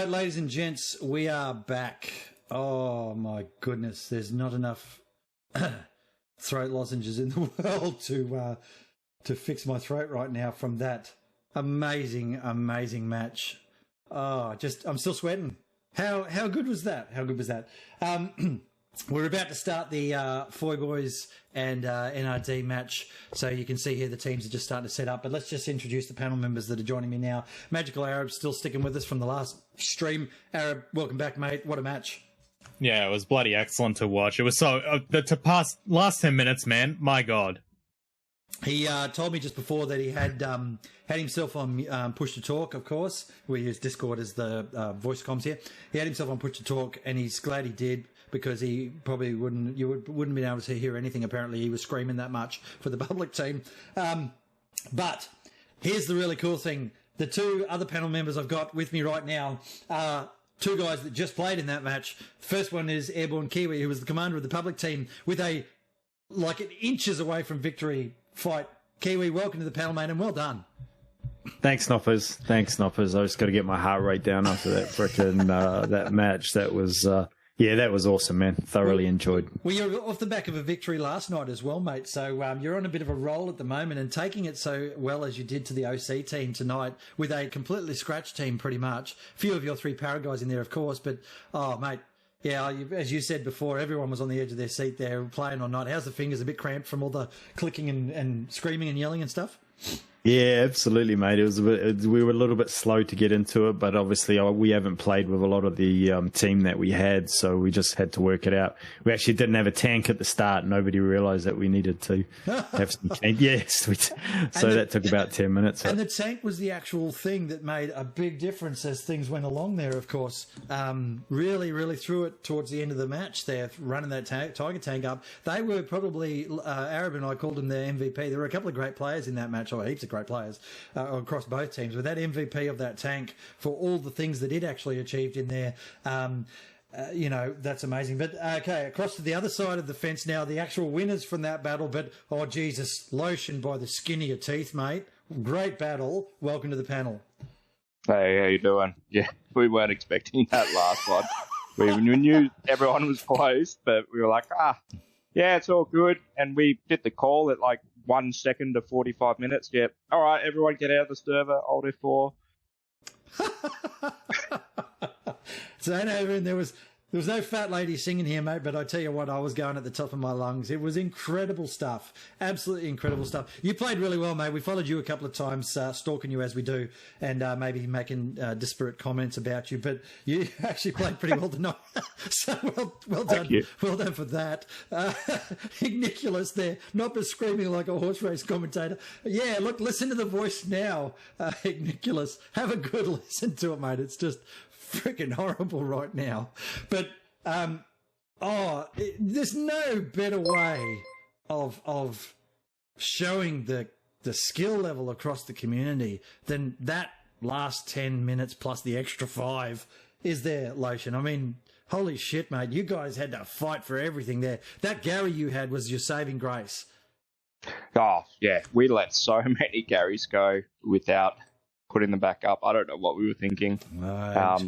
right, ladies and gents, we are back. Oh, my goodness. There's not enough throat lozenges in the world to fix my throat right now from that amazing, amazing match. Oh, I'm still sweating. How good was that? How good was that? We're about to start the FBY and NRD match, so you can see here the teams are just starting to set up. But let's just introduce the panel members that are joining me now. Magical Arab still sticking with us from the last stream. Arab, welcome back, mate. What a match. Yeah, it was bloody excellent to watch. It was so... to pass last 10 minutes, man, my God. He told me just before that he had himself on Push to Talk, of course. We use Discord as the voice comms here. He had himself on Push to Talk, and he's glad he did, because he probably wouldn't be able to hear anything. Apparently, he was screaming that much for the public team. But here's the really cool thing. The two other panel members I've got with me right now are two guys that just played in that match. First one is Airborne Kiwi, who was the commander of the public team, with an inches away from victory fight. Kiwi, welcome to the panel, mate, and well done. Thanks, Snoffers. I just got to get my heart rate down after that frickin' that match. That was... that was awesome, man. Thoroughly enjoyed. Well, you're off the back of a victory last night as well, mate. So you're on a bit of a roll at the moment, and taking it so well as you did to the OC team tonight with a completely scratched team pretty much. A few of your three para guys in there, of course, but, oh, mate, yeah, as you said before, everyone was on the edge of their seat there playing all night. How's the fingers? A bit cramped from all the clicking and screaming and yelling and stuff? Yeah, absolutely, mate. We were a little bit slow to get into it, but obviously we haven't played with a lot of the team that we had, so we just had to work it out. We actually didn't have a tank at the start. Nobody realised that we needed to have some tank. Yes, that took about 10 minutes. And the tank was the actual thing that made a big difference as things went along there, of course. Really, really threw it towards the end of the match there, running that Tiger tank up. They were probably, Arab and I called them their MVP. There were a couple of great players in that match, or heaps of great players across both teams, but that MVP of that tank for all the things that it actually achieved in there, that's amazing. But okay, across to the other side of the fence now, the actual winners from that battle. But oh Jesus, Lotion by the skin of your teeth, mate. Great battle. Welcome to the panel. Hey, how you doing? Yeah, we weren't expecting that last one. We knew everyone was close, but we were like, yeah, it's all good. And we did the call at 1 second to 45 minutes. Yep. All right, everyone get out of the server. Alt F4. So there was no fat lady singing here, mate, but I tell you what, I was going at the top of my lungs. It was incredible stuff. Absolutely incredible stuff. You played really well, mate. We followed you a couple of times, stalking you as we do, and maybe making disparate comments about you, but you actually played pretty well tonight. So well done. Well done for that. Nicholas there, not but screaming like a horse race commentator. Yeah, look, listen to the voice now, Nicholas. Have a good listen to it, mate. It's just freaking horrible right now. But there's no better way of showing the skill level across the community than that last 10 minutes plus the extra 5 is there, Lotion. I mean, holy shit, mate. You guys had to fight for everything there. That Gary you had was your saving grace. Oh, yeah. We let so many Garys go without putting them back up. I don't know what we were thinking. Right.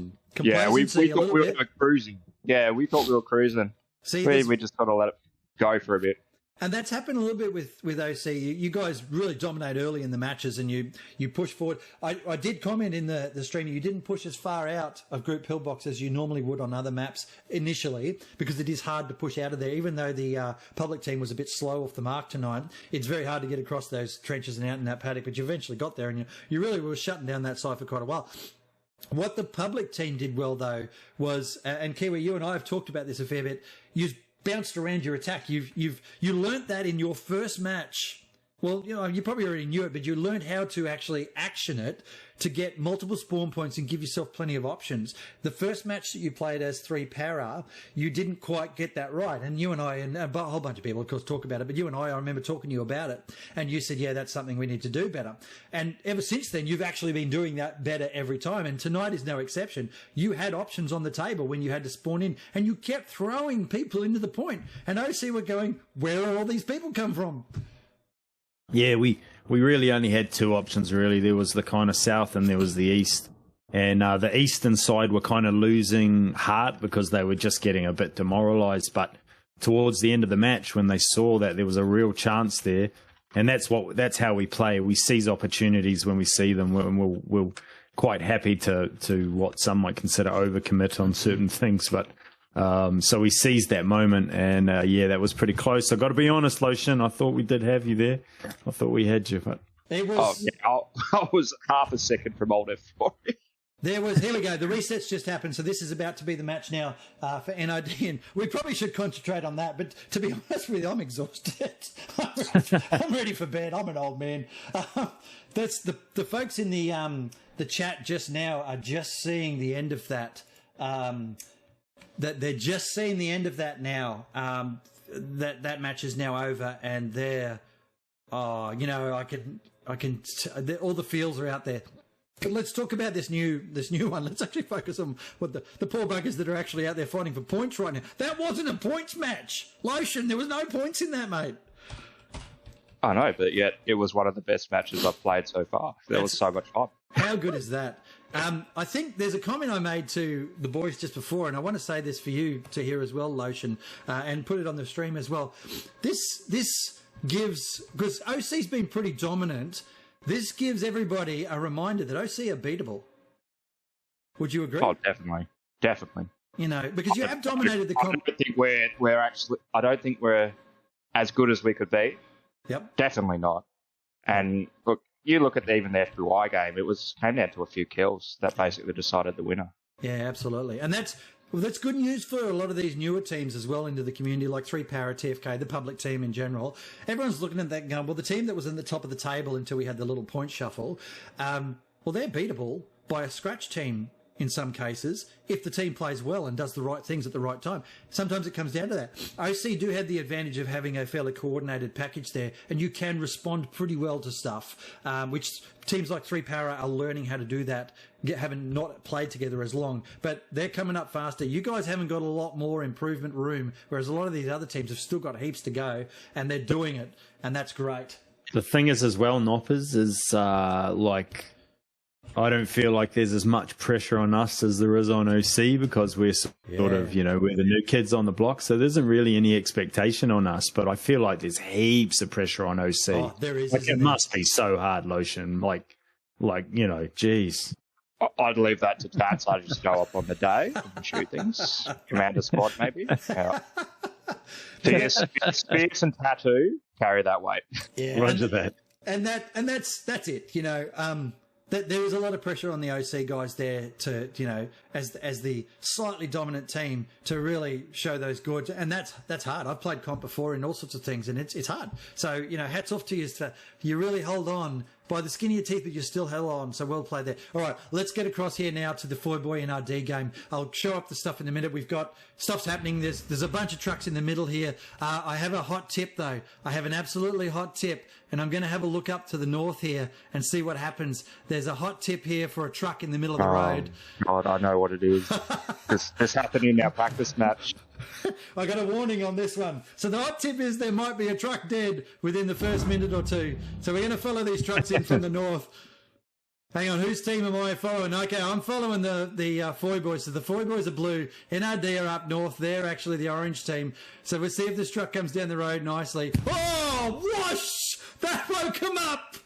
We thought we were cruising. Yeah, we thought we were cruising. See, we just got to let it go for a bit. And that's happened a little bit with OC. You guys really dominate early in the matches, and you push forward. I did comment in the stream, you didn't push as far out of group pillbox as you normally would on other maps initially, because it is hard to push out of there. Even though the public team was a bit slow off the mark tonight, it's very hard to get across those trenches and out in that paddock, but you eventually got there, and you really were shutting down that side for quite a while. What the public team did well, though, was, and Kiwi, you and I have talked about this a fair bit, you bounced around your attack. You learnt that in your first match. Well, you probably already knew it, but you learned how to actually action it to get multiple spawn points and give yourself plenty of options. The first match that you played as 3 para, you didn't quite get that right. And you and I, and a whole bunch of people, of course, talk about it, but you and I remember talking to you about it. And you said, yeah, that's something we need to do better. And ever since then, you've actually been doing that better every time. And tonight is no exception. You had options on the table when you had to spawn in, and you kept throwing people into the point. And OC were going, where are all these people come from? Yeah, we really only had 2 options, really. There was the kind of south and there was the east. And the Eastern side were kind of losing heart because they were just getting a bit demoralised. But towards the end of the match, when they saw that there was a real chance there, and that's how we play. We seize opportunities when we see them, and we're quite happy to what some might consider overcommit on certain things. But so we seized that moment, and that was pretty close. I got to be honest, Lotion, I thought we did have you there. I thought we had you, but it was. I was half a second from old F4. Here we go. The resets just happened, so this is about to be the match now for NRD, and we probably should concentrate on that. But to be honest with you, I'm exhausted. I'm ready for bed. I'm an old man. That's the folks in the chat just now are just seeing the end of that. That they're just seeing the end of that now. That match is now over, and they're all the feels are out there. But let's talk about this new one. Let's actually focus on what the poor buggers that are actually out there fighting for points right now. That wasn't a points match. Lotion, there was no points in that, mate. I know, but yet it was one of the best matches I've played so far. There was so much fun. How good is that? I think there's a comment I made to the boys just before, and I want to say this for you to hear as well, Lotion, and put it on the stream as well. This gives, because OC's been pretty dominant, this gives everybody a reminder that OC are beatable. Would you agree? Oh, definitely. You know, because you have dominated the I don't think we're actually. I don't think we're as good as we could be. Yep. Definitely not. And look, you look at even the FBY game. It came down to a few kills that basically decided the winner. Yeah, absolutely. And that's good news for a lot of these newer teams as well into the community, like 3 Power, TFK, the public team in general. Everyone's looking at that and going, well, the team that was in the top of the table until we had the little point shuffle, well, they're beatable by a scratch team in some cases if the team plays well and does the right things at the right time. Sometimes it comes down to that. OC do have the advantage of having a fairly coordinated package there, and you can respond pretty well to stuff, which teams like 3 Power are learning how to do that, having not played together as long. But they're coming up faster. You guys haven't got a lot more improvement room, whereas a lot of these other teams have still got heaps to go, and they're doing it, and that's great. The thing is as well, Noppers, is I don't feel like there's as much pressure on us as there is on OC because we're sort of, we're the new kids on the block. So there isn't really any expectation on us. But I feel like there's heaps of pressure on OC. Oh, there is. It must be so hard, Lotion. Geez. I'd leave that to Tats. I'd just go up on the day and shoot things. Commander squad, maybe. Yeah. Spears and Tattoo carry that weight. Yeah, Roger that. And that's it. There was a lot of pressure on the OC guys there to, as the slightly dominant team to really show those goods. And that's hard. I've played comp before in all sorts of things, and it's hard. So, hats off to you. You really hold on by the skin of your teeth, but you still held on. So well played there. All right, let's get across here now to the FBY and NRD game. I'll show up the stuff in a minute. We've got stuff's happening. There's a bunch of trucks in the middle here. I have a hot tip, though. I have an absolutely hot tip, and I'm going to have a look up to the north here and see what happens. There's a hot tip here for a truck in the middle of the road. God, I know what it is. This happened in our practice match. I got a warning on this one. So the hot tip is there might be a truck dead within the first minute or two. So we're going to follow these trucks in from the north. Hang on, whose team am I following? Okay, I'm following the Foy boys. So the Foy boys are blue. NRD are up north. They're actually the orange team. So we'll see if this truck comes down the road nicely. Oh, whoosh! That woke him up!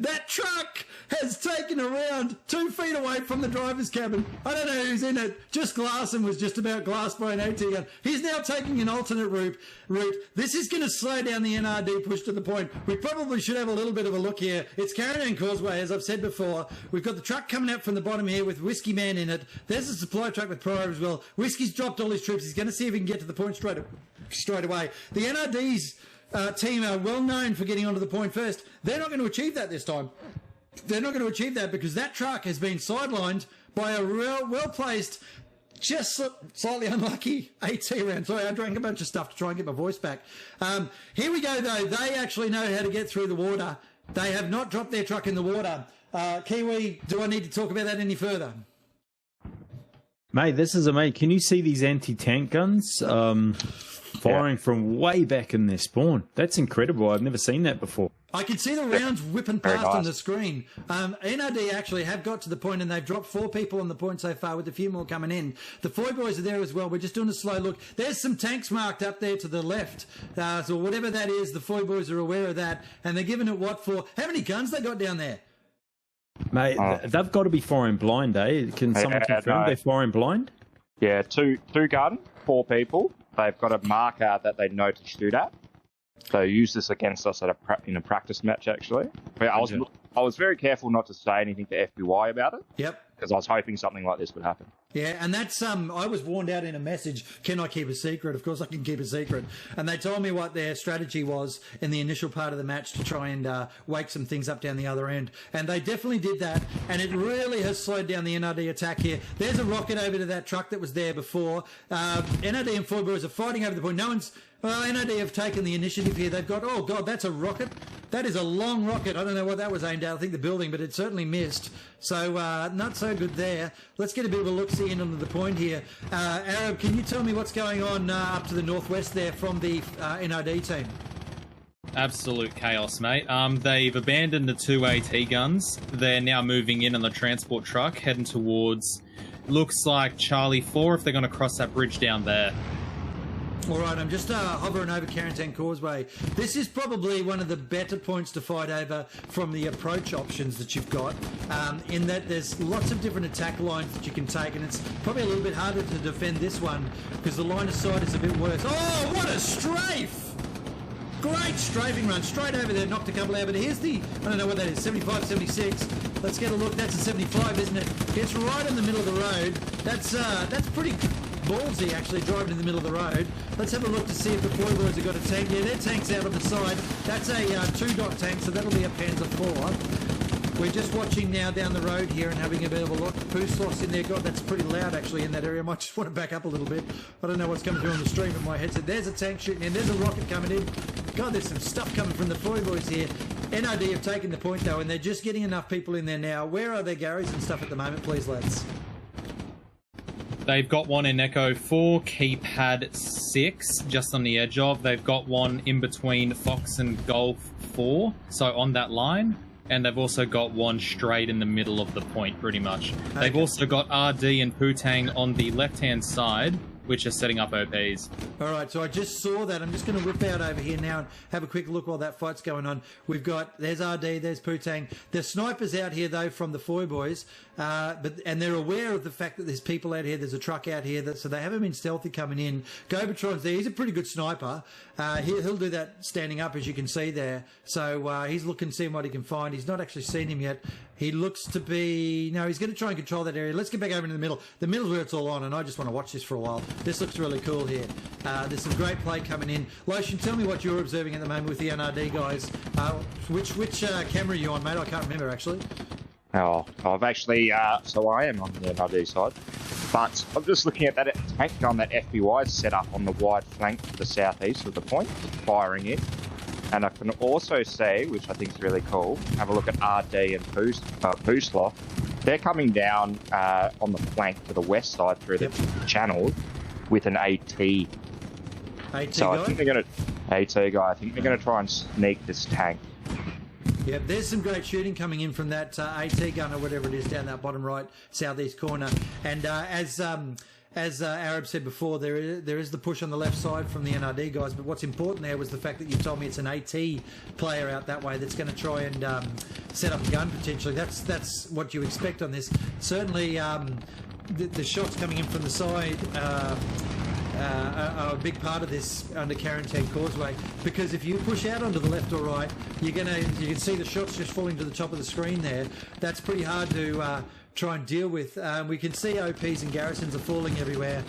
That truck has taken around 2 feet away from the driver's cabin. I don't know who's in it. Just Glasson was just about glassed by an AT gun. He's now taking an alternate route. This is going to slow down the NRD push to the point. We probably should have a little bit of a look here. It's Caravan Causeway, as I've said before. We've got the truck coming out from the bottom here with Whiskey Man in it. There's a supply truck with Pryor as well. Whiskey's dropped all his troops. He's going to see if he can get to the point straight away. The NRD's team are well known for getting onto the point first. They're not going to achieve that this time. They're not going to achieve that because that truck has been sidelined by a well-placed, just slightly unlucky AT round. Sorry, I drank a bunch of stuff to try and get my voice back. Here we go, though. They actually know how to get through the water. They have not dropped their truck in the water. Kiwi, do I need to talk about that any further? Mate, this is amazing. Can you see these anti-tank guns firing from way back in their spawn? That's incredible. I've never seen that before. I can see the rounds whipping Very past on nice. the screen. NRD actually have got to the point, and they've dropped 4 people on the point so far, with a few more coming in. The FBY boys are there as well. We're just doing a slow look. There's some tanks marked up there to the left. So whatever that is, the FBY boys are aware of that, and they're giving it what for? How many guns they got down there? Mate, they've got to be firing blind, eh? Can someone confirm no. they're firing blind? Yeah, two gun, 4 people. They've got a marker that they know to shoot at. So use this against us at in a practice match, actually. But I was very careful not to say anything to FBY about it. Yep. Because I was hoping something like this would happen. Yeah, and that's I was warned out in a message, can I keep a secret? Of course I can keep a secret. And they told me what their strategy was in the initial part of the match to try and wake some things up down the other end. And they definitely did that, and it really has slowed down the NRD attack here. There's a rocket over to that truck that was there before. NRD and FBY boys are fighting over the point. Well, NRD have taken the initiative here. They've got, oh God, that's a rocket. That is a long rocket. I don't know what that was aimed at. I think the building, but it certainly missed. So not so good there. Let's get a bit of a look-see in onto the point here. Arab, can you tell me what's going on up to the northwest there from the NRD team? Absolute chaos, mate. They've abandoned the 2 AT guns. They're now moving in on the transport truck, heading towards, looks like Charlie 4, if they're going to cross that bridge down there. All right, I'm just hovering over Carrington Causeway. This is probably one of the better points to fight over from the approach options that you've got, in that there's lots of different attack lines that you can take, and it's probably a little bit harder to defend this one because the line of sight is a bit worse. Oh, what a strafe! Great strafing run, straight over there, knocked a couple out, but here's the, I don't know what that is, 75, 76. Let's get a look, that's a 75, isn't it? It's right in the middle of the road. That's pretty ballsy, actually, driving in the middle of the road. Let's have a look to see if the FBY boys have got a tank. Yeah, their tank's out on the side. That's a 2-dot tank, so that'll be a Panzer 4. We're just watching now down the road here and having a bit of a look. Poosloss in there. God, that's pretty loud, actually, in that area. I might just want to back up a little bit. I don't know what's coming through on the stream in my headset. There's a tank shooting in. There's a rocket coming in. God, there's some stuff coming from the FBY boys here. NRD have taken the point, though, and they're just getting enough people in there now. Where are their Garys and stuff at the moment, please, lads? They've got one in Echo 4, keypad 6, just on the edge of. They've got one in between Fox and Golf 4, so on that line. And they've also got one straight in the middle of the point, pretty much. Okay. They've also got RD and Putang on the left-hand side, which are setting up OPs. All right, so I just saw that. I'm just going to whip out over here now and have a quick look while that fight's going on. We've got, there's RD, there's Putang. There's snipers out here, though, from the FBY boys, and they're aware of the fact that there's people out here, there's a truck out here, so they haven't been stealthy coming in. Gobertron's there. He's a pretty good sniper. He'll do that standing up, as you can see there. So he's looking, seeing what he can find. He's not actually seen him yet. He looks to be... No, he's going to try and control that area. Let's get back over into the middle. The middle's where it's all on, and I just want to watch this for a while. This looks really cool here. There's some great play coming in. Lotion, tell me what you're observing at the moment with the NRD guys. Which camera are you on, mate? I can't remember, actually. Oh, I've actually... so I am on the NRD side. But I'm just looking at that tank gun that FBY is set up on the wide flank to the southeast of the point, firing in. And I can also see, which I think is really cool, have a look at RD and Poosloff. They're coming down on the flank to the west side through the channel with an AT. So I think they're going to... AT guy. I think they're going to try and sneak this tank. Yeah, there's some great shooting coming in from that AT gun or whatever it is down that bottom right southeast corner. And as Arab said before, there is the push on the left side from the NRD guys, but what's important there was the fact that you told me it's an AT player out that way that's going to try and set up a gun potentially. That's what you expect on this. Certainly the shots coming in from the side are a big part of this under Carrington Causeway, because if you push out onto the left or right, you can see the shots just falling to the top of the screen there. That's pretty hard to try and deal with. We can see OPs and garrisons are falling everywhere.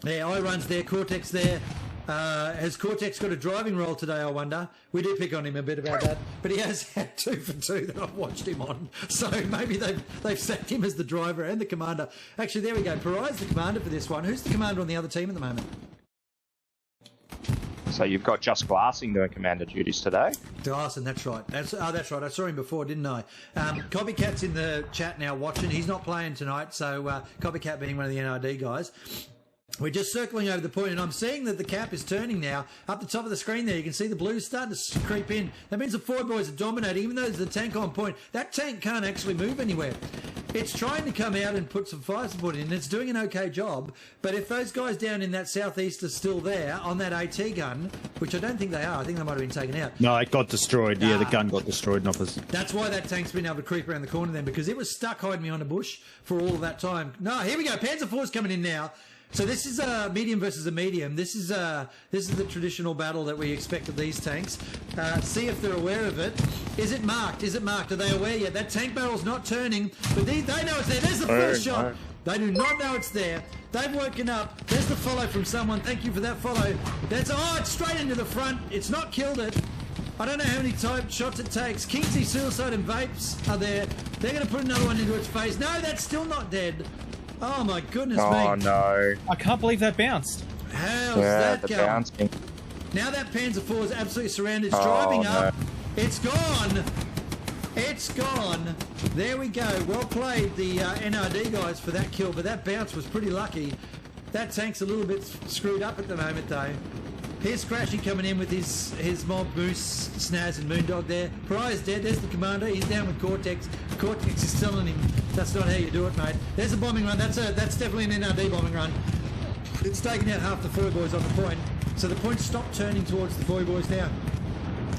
Yeah, I-Run's there, Cortex there. Has Cortex got a driving role today, I wonder? We do pick on him a bit about that, but he has had 2 for 2 that I've watched him on. So maybe they've sacked him as the driver and the commander. Actually, there we go. Parai's the commander for this one. Who's the commander on the other team at the moment? So you've got Just Glassing doing commander duties today. Glassing, that's right. That's right. I saw him before, didn't I? Copycat's in the chat now watching. He's not playing tonight, so Copycat being one of the NRD guys. We're just circling over the point, and I'm seeing that the cap is turning now. Up the top of the screen there, you can see the blues starting to creep in. That means the forward boys are dominating, even though there's a tank on point. That tank can't actually move anywhere. It's trying to come out and put some fire support in, and it's doing an okay job. But if those guys down in that southeast are still there on that AT gun, which I don't think they are, I think they might have been taken out. No, it got destroyed. Yeah, the gun got destroyed. That's why that tank's been able to creep around the corner then, because it was stuck hiding behind a bush for all of that time. No, here we go. Panzer IV's coming in now. So this is a medium versus a medium. This is the traditional battle that we expect of these tanks. See if they're aware of it. Is it marked? Is it marked? Are they aware yet? That tank barrel's not turning, but they know it's there. There's the first shot. They do not know it's there. They've woken up. There's the follow from someone. Thank you for that follow. It's straight into the front. It's not killed it. I don't know how many shots it takes. Kingsley, Suicide and Vapes are there. They're going to put another one into its face. No, that's still not dead. Oh my goodness me. Oh no. I can't believe that bounced. How's that going? Bouncing. Now that Panzer IV is absolutely surrounded. It's driving up. It's gone. It's gone. There we go. Well played, the NRD guys, for that kill, but that bounce was pretty lucky. That tank's a little bit screwed up at the moment, though. Here's Scratchy coming in with his mob, Moose, Snaz and Moondog there. Pariah's dead. There's the commander. He's down with Cortex. Cortex is telling him that's not how you do it, mate. There's a bombing run. That's definitely an NRD bombing run. It's taken out half the Foy boys on the point. So the point stopped turning towards the Foy boys now.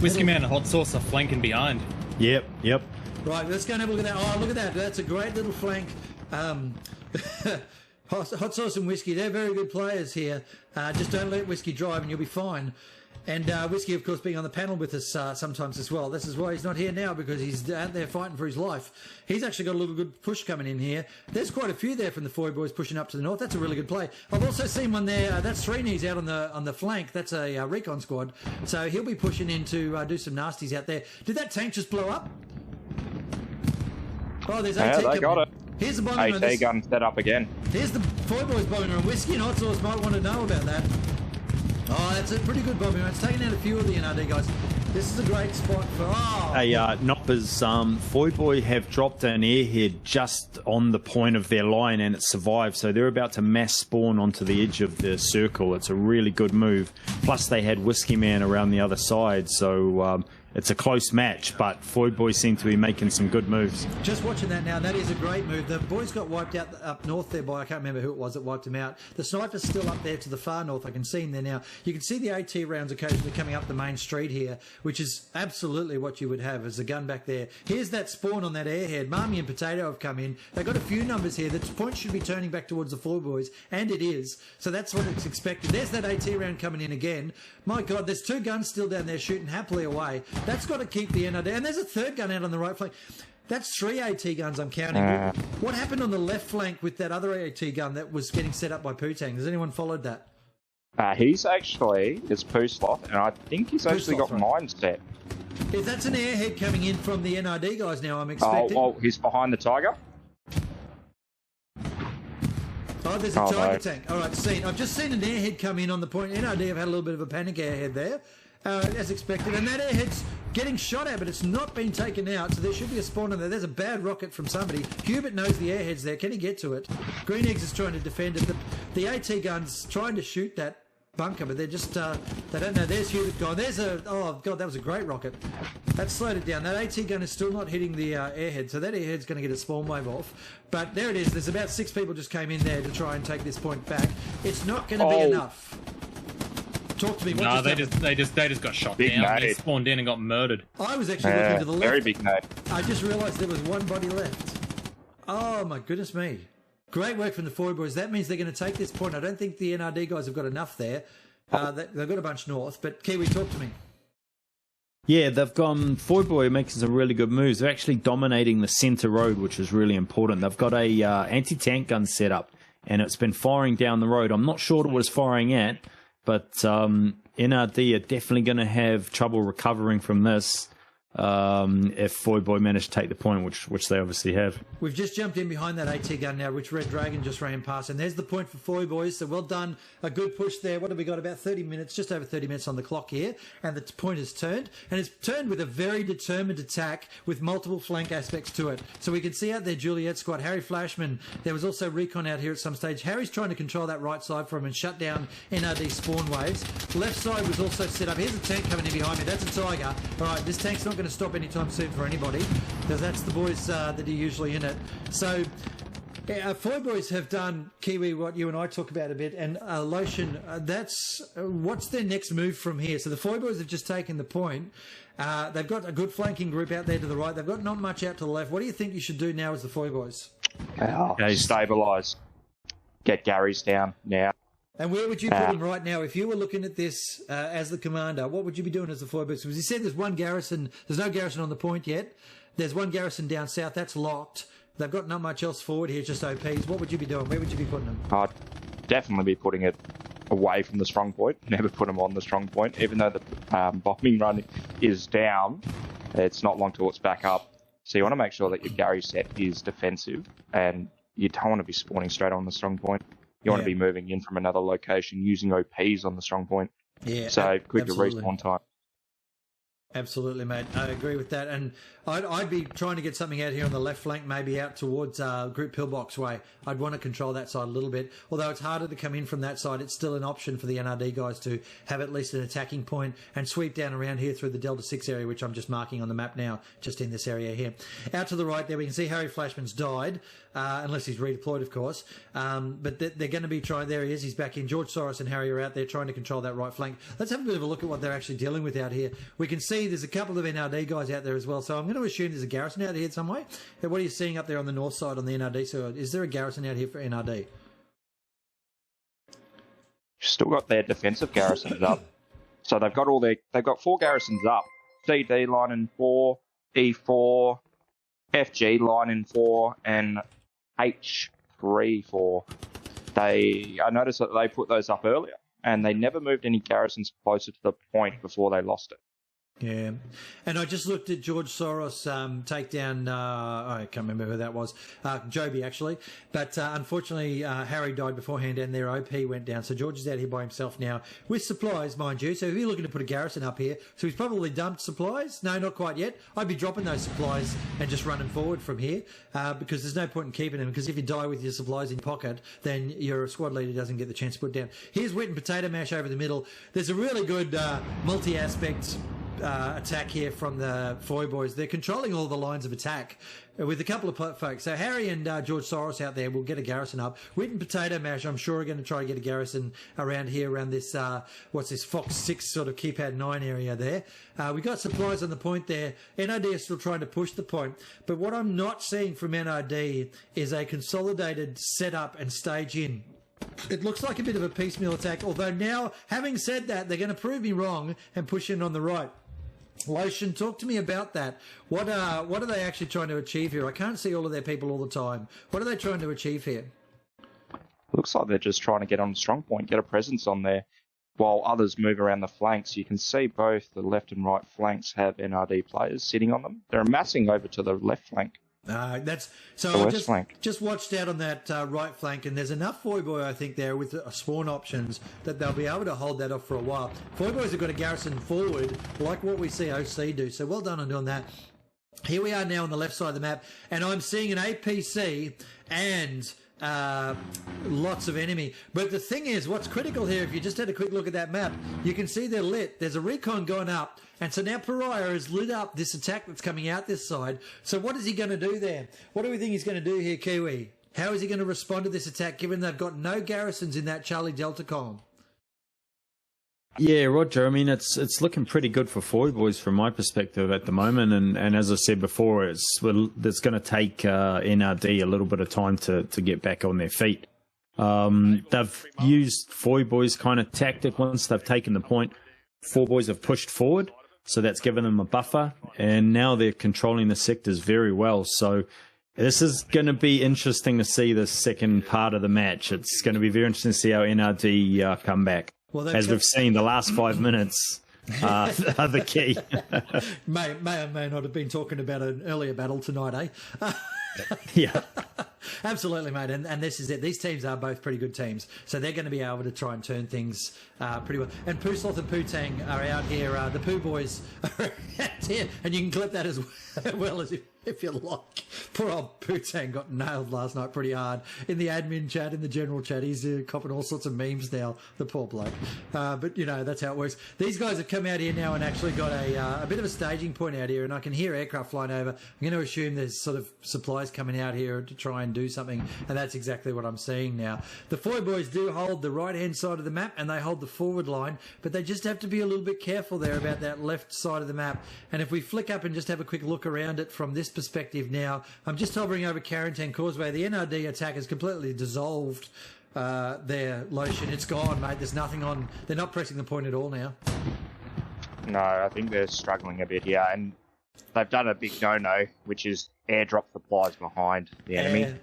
Whiskey Man and Hot Sauce are flanking behind. Yep. Right, let's go and have a look at that. Oh, look at that. That's a great little flank. Hot Sauce and Whiskey, they're very good players here. Just don't let Whiskey drive and you'll be fine. And Whiskey, of course, being on the panel with us sometimes as well. This is why he's not here now, because he's out there fighting for his life. He's actually got a little good push coming in here. There's quite a few there from the Foy boys pushing up to the north. That's a really good play. I've also seen one there. That's Three Knees out on the flank. That's a recon squad. So he'll be pushing in to do some nasties out there. Did that tank just blow up? Oh, there's AT they got it. Here's the bombing run. AT gun set up again. Here's the Foy boys bombing run. Whiskey and Hot Sauce might want to know about that. Oh, that's a pretty good bombing run. It's taken out a few of the NRD guys. This is a great spot for... Hey, Noppers, Foy Boy have dropped an airhead just on the point of their line and it survived. So they're about to mass spawn onto the edge of the circle. It's a really good move. Plus they had Whiskey Man around the other side. So it's a close match, but Foy Boys seem to be making some good moves. Just watching that now, that is a great move. The boys got wiped out up north there by, I can't remember who it was that wiped him out. The sniper's still up there to the far north. I can see him there now. You can see the AT rounds occasionally coming up the main street here, which is absolutely what you would have as a gun back there. Here's that spawn on that airhead. Marmy and Potato have come in. They've got a few numbers here. The point should be turning back towards the Foy boys, and it is. So that's what it's expected. There's that AT round coming in again. My God, there's two guns still down there shooting happily away. That's got to keep the NRD. And there's a third gun out on the right flank. That's 3 AT guns I'm counting. What happened on the left flank with that other AT gun that was getting set up by Putang? Has anyone followed that? It's Pusloth, and I think he's actually got mine set. If that's an airhead coming in from the NRD guys now, I'm expecting. Oh, he's behind the Tiger. Oh, there's a Tiger tank. All right, seen. I've just seen an airhead come in on the point. NRD have had a little bit of a panic airhead there, as expected. And that airhead's getting shot at, but it's not been taken out, so there should be a spawn in there. There's a bad rocket from somebody. Hubert knows the airhead's there. Can he get to it? Green Eggs is trying to defend it. The AT gun's trying to shoot that bunker, but they're just, they don't know. There's Hubert gone. Oh, God, that was a great rocket. That slowed it down. That AT gun is still not hitting the airhead, so that airhead's going to get a spawn wave off. But there it is. There's about 6 people just came in there to try and take this point back. It's not going to be enough. Talk to me. No, they just got shot big down. nade. They spawned in and got murdered. I was actually looking to the left. Very big nade. I just realised there was one body left. Oh, my goodness me. Great work from the Foy boys. That means they're going to take this point. I don't think the NRD guys have got enough there. They've got a bunch north, but Kiwi, talk to me. Yeah, they've gone. Foy Boy making some really good moves. They're actually dominating the centre road, which is really important. They've got a anti-tank gun set up, and it's been firing down the road. I'm not sure what it's firing at, but NRD are definitely going to have trouble recovering from this. if Foy Boy managed to take the point, which they obviously have. We've just jumped in behind that AT gun now, which Red Dragon just ran past, and there's the point for Foy Boys. So well done, a good push there. What have we got? About 30 minutes, just over 30 minutes on the clock here, and the point has turned, and it's turned with a very determined attack with multiple flank aspects to it. So we can see out there Juliet squad, Harry Flashman. There was also Recon out here at some stage. Harry's trying to control that right side for him and shut down NRD spawn waves. Left side was also set up. Here's a tank coming in behind me. That's a Tiger. All right, this tank's not going to stop anytime soon for anybody, because that's the boys that are usually in it. So Foy Boys have done, Kiwi, what you and I talk about a bit, and Lotion, that's what's their next move from here? So the Foy Boys have just taken the point. They've got a good flanking group out there to the right. They've got not much out to the left. What do you think you should do now as the Foy Boys? Stabilise. Get Gary's down now. And where would you put him right now? If you were looking at this as the commander, what would you be doing as the Foy Boys? Because he said there's one garrison. There's no garrison on the point yet. There's one garrison down south. That's locked. They've got not much else forward here, just OPs. What would you be doing? Where would you be putting them? I'd definitely be putting it away from the strong point. Never put them on the strong point. Even though the bombing run is down, it's not long till it's back up. So you want to make sure that your Gary set is defensive, and you don't want to be spawning straight on the strong point. You want to be moving in from another location, using OPs on the strong point. Yeah. So quicker respawn time. Absolutely, mate. I agree with that. And I'd be trying to get something out here on the left flank, maybe out towards Group Pillbox way. I'd want to control that side a little bit. Although it's harder to come in from that side, it's still an option for the NRD guys to have at least an attacking point and sweep down around here through the Delta 6 area, which I'm just marking on the map now, just in this area here. Out to the right there, we can see Harry Flashman's died, unless he's redeployed, of course. But they're going to be trying, there he is, he's back in. George Soros and Harry are out there trying to control that right flank. Let's have a bit of a look at what they're actually dealing with out here. We can see there's a couple of NRD guys out there as well, so I'm going to assume there's a garrison out here some way. What are you seeing up there on the north side on the NRD side? Is there a garrison out here for NRD? Still got their defensive garrisons up. So they've got 4 garrisons up. CD line in 4, E4, FG line in 4, and H3 4. I noticed that they put those up earlier, and they never moved any garrisons closer to the point before they lost it. Yeah, and I just looked at George Soros take down, I can't remember who that was, Joby actually, but unfortunately Harry died beforehand and their OP went down, so George is out here by himself now with supplies, mind you. So if you're looking to put a garrison up here, so he's probably dumped supplies. No, not quite yet. I'd be dropping those supplies and just running forward from here, because there's no point in keeping them, because if you die with your supplies in pocket, then your squad leader doesn't get the chance to put down. Here's Wheat and Potato Mash over the middle. There's a really good multi-aspect attack here from the Foy Boys. They're controlling all the lines of attack with a couple of folks. So Harry and George Soros out there will get a garrison up. Wheat and Potato Mash, I'm sure, are going to try to get a garrison around here, around this, what's this, Fox 6 sort of Keypad 9 area there. We got supplies on the point there. NRD are still trying to push the point. But what I'm not seeing from NRD is a consolidated setup and stage in. It looks like a bit of a piecemeal attack, although now, having said that, they're going to prove me wrong and push in on the right. Lotion, talk to me about that. What are they actually trying to achieve here? I can't see all of their people all the time. What are they trying to achieve here? Looks like they're just trying to get on the strong point, get a presence on there, while others move around the flanks. You can see both the left and right flanks have NRD players sitting on them. They're amassing over to the left flank. That's so. I just watched out on that right flank, and there's enough Foy Boy, I think, there with spawn options that they'll be able to hold that off for a while. Foy Boys have got a garrison forward, like what we see OC do. So well done on doing that. Here we are now on the left side of the map, and I'm seeing an APC and lots of enemy. But the thing is, what's critical here, if you just had a quick look at that map, you can see they're lit. There's a recon going up, and so now Pariah has lit up this attack that's coming out this side. So what is he going to do there? What do we think he's going to do here, Kiwi? How is he going to respond to this attack, given they've got no garrisons in that Charlie Delta column? Yeah, Roger. I mean, it's looking pretty good for Foy Boys from my perspective at the moment, and as I said before, it's going to take NRD a little bit of time to get back on their feet. They've used Foy Boys kind of tactic once they've taken the point. Foy Boys have pushed forward, so that's given them a buffer, and now they're controlling the sectors very well. So this is going to be interesting to see the second part of the match. It's going to be very interesting to see how NRD come back. Well, as we've seen, the last 5 minutes, are the key. May or may not have been talking about an earlier battle tonight, eh? Yeah. Absolutely, mate. And this is it. These teams are both pretty good teams. So they're going to be able to try and turn things pretty well. And Poosloth and Pootang are out here. The Poo Boys are out here. And you can clip that as well as if you like. Poor old Pootang got nailed last night pretty hard in the admin chat, in the general chat. He's copping all sorts of memes now, the poor bloke. But, you know, that's how it works. These guys have come out here now and actually got a bit of a staging point out here, and I can hear aircraft flying over. I'm going to assume there's sort of supplies coming out here to try and do something, and that's exactly what I'm seeing now. The Foy Boys do hold the right-hand side of the map, and they hold the forward line, but they just have to be a little bit careful there about that left side of the map. And if we flick up and just have a quick look around it from this perspective now, I'm just hovering over Carrington Causeway. The NRD attack has completely dissolved their lotion. It's gone, mate. There's nothing on. They're not pressing the point at all now. No, I think they're struggling a bit, yeah. And they've done a big no-no, which is airdrop supplies behind the enemy.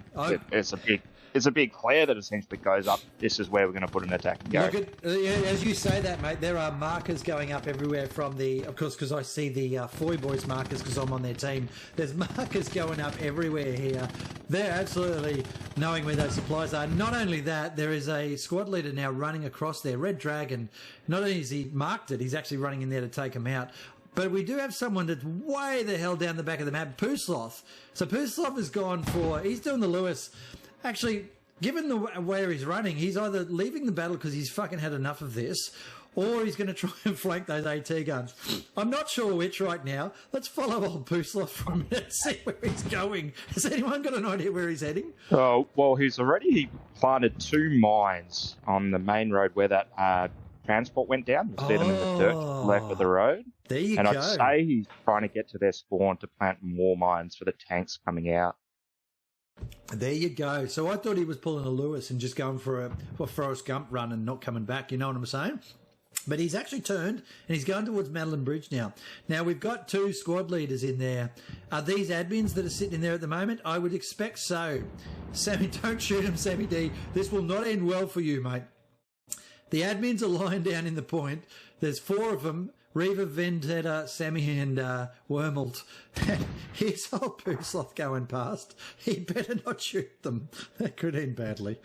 It's a big flare that essentially goes up. This is where we're going to put an attack and go. Look at, as you say that, mate, there are markers going up everywhere from the, of course, because I see the Foy Boys markers because I'm on their team. There's markers going up everywhere here. They're absolutely knowing where those supplies are. Not only that, there is a squad leader now running across there. Red Dragon, not only has he marked it, he's actually running in there to take them out. But we do have someone that's way the hell down the back of the map, Poosloth. So Poosloth has gone for, he's doing the Lewis. Actually, given the where he's running, he's either leaving the battle because he's fucking had enough of this, or he's going to try and flank those AT guns. I'm not sure which right now. Let's follow old Poosloth for a minute and see where he's going. Has anyone got an idea where he's heading? Oh, well, he's already planted 2 mines on the main road where that transport went down. You see them in the dirt left of the road. There you go. And I'd say he's trying to get to their spawn to plant more mines for the tanks coming out. There you go. So I thought he was pulling a Lewis and just going for a Forrest Gump run and not coming back. You know what I'm saying? But he's actually turned and he's going towards Madeline Bridge now. Now, we've got 2 squad leaders in there. Are these admins that are sitting in there at the moment? I would expect so. Sammy, don't shoot him, Sammy D. This will not end well for you, mate. The admins are lying down in the point. There's 4 of them. Reva, Vendetta, Sammy and Wormald. And here's old Poosloth going past. He better not shoot them. That could end badly.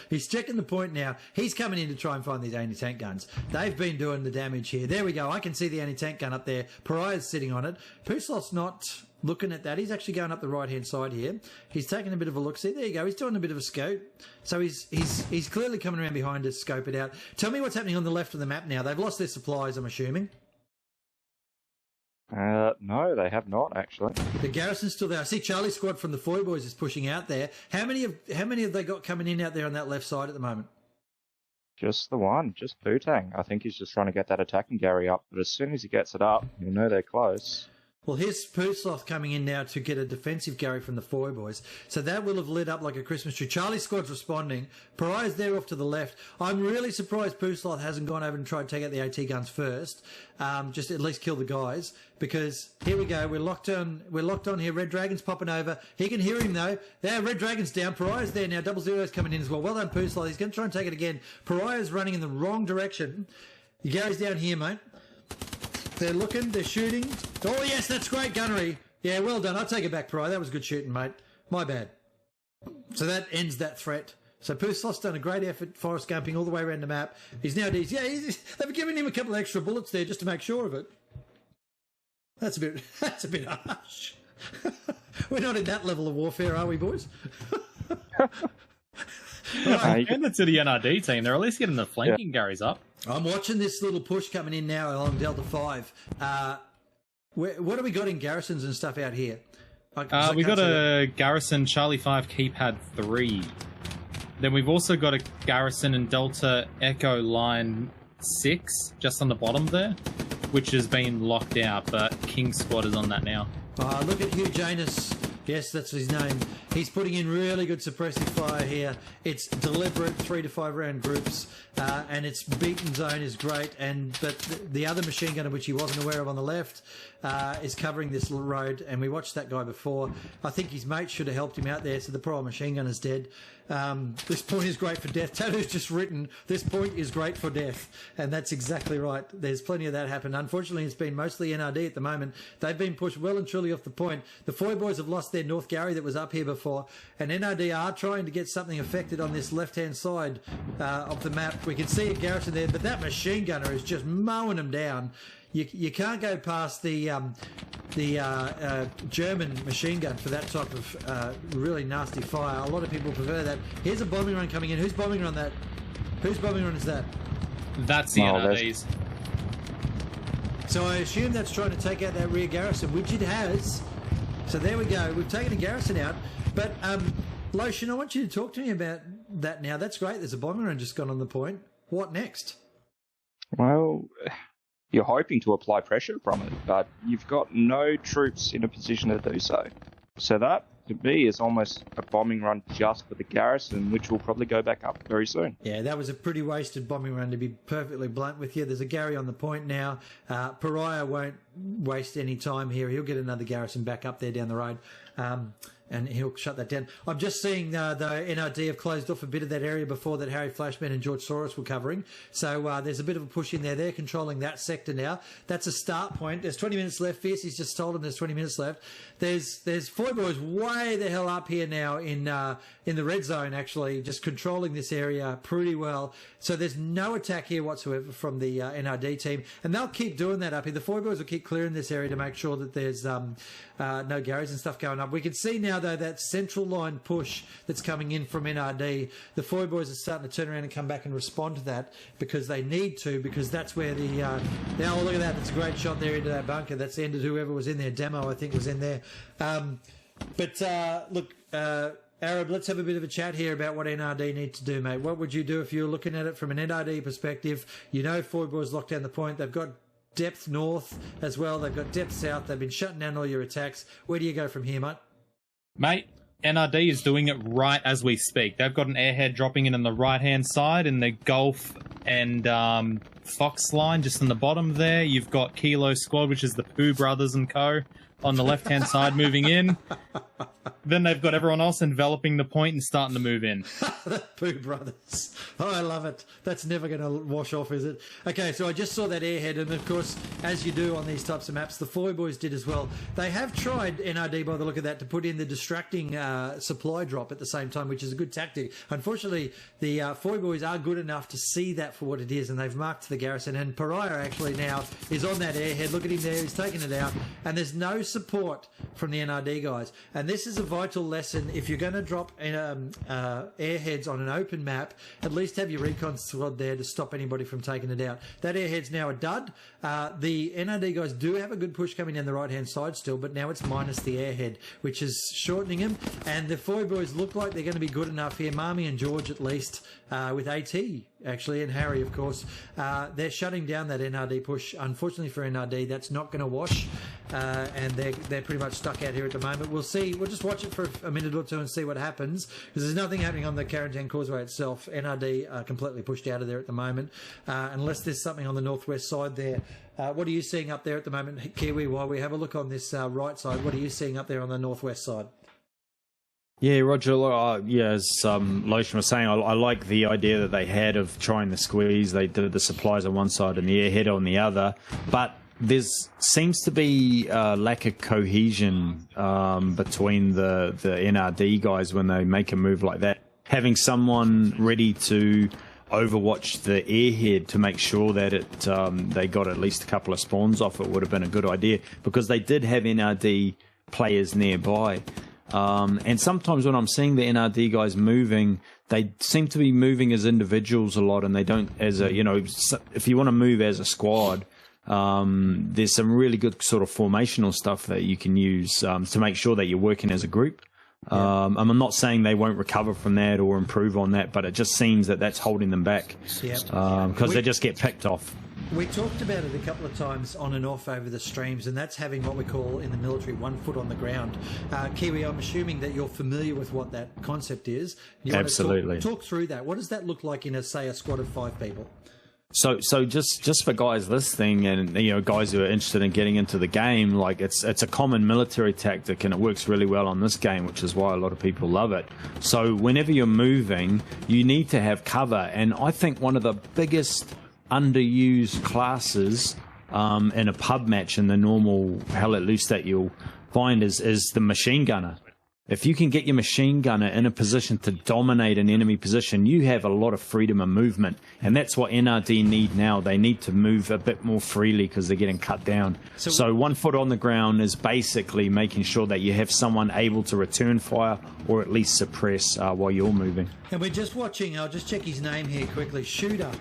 He's checking the point now. He's coming in to try and find these anti-tank guns. They've been doing the damage here. There we go. I can see the anti-tank gun up there. Pariah's sitting on it. Poosloth's not looking at that. He's actually going up the right-hand side here. He's taking a bit of a look. See, there you go. He's doing a bit of a scope. So he's clearly coming around behind to scope it out. Tell me what's happening on the left of the map now. They've lost their supplies, I'm assuming. No, they have not, actually. The garrison's still there. I see Charlie Squad from the Foy Boys is pushing out there. How many have they got coming in out there on that left side at the moment? Just the one, just Pootang. I think he's just trying to get that attacking Gary up, but as soon as he gets it up, you'll know they're close. Well, here's Poosloth coming in now to get a defensive Gary from the Foy Boys. So that will have lit up like a Christmas tree. Charlie Squad's responding. Pariah's there off to the left. I'm really surprised Poosloth hasn't gone over and tried to take out the AT guns first. Just at least kill the guys. Because here we go. We're locked on here. Red Dragon's popping over. He can hear him though. There, Red Dragon's down. Pariah's there now. 00's coming in as well. Well done, Poosloth. He's going to try and take it again. Pariah's running in the wrong direction. Gary's down here, mate. They're looking, they're shooting. Oh, yes, that's great gunnery. Yeah, well done. I'll take it back, Pariah. That was good shooting, mate. My bad. So that ends that threat. So Poosloth's done a great effort, Forrest Gumping all the way around the map. He's now, they've given him a couple of extra bullets there just to make sure of it. That's a bit harsh. We're not in that level of warfare, are we, boys? Right. And to the NRD team, they're at least getting the flanking Garys up. I'm watching this little push coming in now along Delta 5. What have we got in garrisons and stuff out here? We got a garrison Charlie 5 keypad 3. Then we've also got a garrison in Delta Echo line 6, just on the bottom there, which has been locked out, but King Squad is on that now. Look at Hugh Janus Yes, that's his name. He's putting in really good suppressive fire here. It's deliberate 3 to 5 round groups, and its beaten zone is great. But the other machine gunner, which he wasn't aware of on the left, is covering this road. And we watched that guy before. I think his mate should have helped him out there. So the pro machine gunner's dead. This point is great for death. Tattoo's just written, this point is great for death. And that's exactly right. There's plenty of that happen. Unfortunately, it's been mostly NRD at the moment. They've been pushed well and truly off the point. The Foy boys have lost their North Gary that was up here before. And NRD are trying to get something affected on this left-hand side of the map. We can see a garrison there, but that machine gunner is just mowing them down. You can't go past the German machine gun for that type of really nasty fire. A lot of people prefer that. Here's a bombing run coming in. Who's bombing run that? Whose bombing run is that? That's the NRDs. So I assume that's trying to take out that rear garrison, which it has. So there we go. We've taken a garrison out. But, Lotion, I want you to talk to me about that now. That's great. There's a bombing run just gone on the point. What next? Well, you're hoping to apply pressure from it, but you've got no troops in a position to do so. So that, to me, is almost a bombing run just for the garrison, which will probably go back up very soon. Yeah, that was a pretty wasted bombing run, to be perfectly blunt with you. There's a Gary on the point now. Pariah won't waste any time here. He'll get another garrison back up there down the road. And he'll shut that down. I'm just seeing the NRD have closed off a bit of that area before that Harry Flashman and George Soros were covering. So there's a bit of a push in there. They're controlling that sector now. That's a start point. There's 20 minutes left. Fiercey's just told him there's 20 minutes left. There's Foy boys way the hell up here now in the red zone, actually, just controlling this area pretty well. So there's no attack here whatsoever from the NRD team. And they'll keep doing that up here. The Foy boys will keep clearing this area to make sure that there's no Garys and stuff going up. We can see now, though, that central line push that's coming in from NRD. The Foy boys are starting to turn around and come back and respond to that because they need to, because that's where the now look at that. That's a great shot there into that bunker. That's ended whoever was in there. Demo, I think, was in there. Look, Arab, let's have a bit of a chat here about what NRD need to do, mate. What would you do if you were looking at it from an NRD perspective? You know, Foy boys locked down the point. They've got depth north as well. They've got depth south. They've been shutting down all your attacks. Where do you go from here, mate? Mate, NRD is doing it right as we speak. They've got an airhead dropping in on the right-hand side in the Gulf and Fox line just on the bottom there. You've got Kilo Squad, which is the Pooh Brothers and Co. on the left-hand side moving in. Then they've got everyone else enveloping the point and starting to move in. The Pooh Brothers. Oh, I love it. That's never going to wash off, is it? Okay, so I just saw that airhead, and of course, as you do on these types of maps, the Foy boys did as well. They have tried, NRD by the look of that, to put in the distracting supply drop at the same time, which is a good tactic. Unfortunately, the Foy boys are good enough to see that for what it is, and they've marked the garrison. And Pariah actually now is on that airhead. Look at him there. He's taking it out, and there's no support from the NRD guys. And this is a vital lesson. If you're going to drop airheads on an open map, at least have your recon squad there to stop anybody from taking it out. That airhead's now a dud. The NRD guys do have a good push coming down the right-hand side still, but now it's minus the airhead, which is shortening him. And the Foy boys look like they're going to be good enough here. Marmy and George, at least, with AT, actually, and Harry, of course. They're shutting down that NRD push. Unfortunately for NRD, that's not going to wash, and they're pretty much stuck out here at the moment. We'll see. We'll just watch it for a minute or two and see what happens, because there's nothing happening on the Carantan Causeway itself. NRD are completely pushed out of there at the moment, unless there's something on the northwest side there. What are you seeing up there at the moment, Kiwi, while we have a look on this right side? What are you seeing up there on the northwest side? Yeah, Roger, as Lotion was saying, I like the idea that they had of trying to squeeze. They did the supplies on one side and the airhead on the other, but there seems to be a lack of cohesion between the NRD guys when they make a move like that. Having someone ready to overwatch the airhead to make sure that they got at least a couple of spawns off it would have been a good idea, because they did have NRD players nearby. And sometimes when I'm seeing the NRD guys moving, they seem to be moving as individuals a lot, and they don't as a, if you want to move as a squad, there's some really good sort of formational stuff that you can use to make sure that you're working as a group. Yeah. I'm not saying they won't recover from that or improve on that, but it just seems that that's holding them back because they just get picked off. We talked about it a couple of times on and off over the streams, and that's having what we call in the military 1 foot on the ground. Kiwi, I'm assuming that you're familiar with what that concept is. Absolutely. Talk through that. What does that look like in, say, a squad of 5 people? So just for guys listening and guys who are interested in getting into the game, like it's a common military tactic and it works really well on this game, which is why a lot of people love it. So whenever you're moving, you need to have cover, and I think one of the biggest underused classes in a pub match in the normal Hell Let Loose that you'll find is the machine gunner. If you can get your machine gunner in a position to dominate an enemy position, you have a lot of freedom of movement. And that's what NRD need now. They need to move a bit more freely because they're getting cut down. So 1 foot on the ground is basically making sure that you have someone able to return fire or at least suppress while you're moving. And we're just watching, I'll just check his name here quickly, Shooter,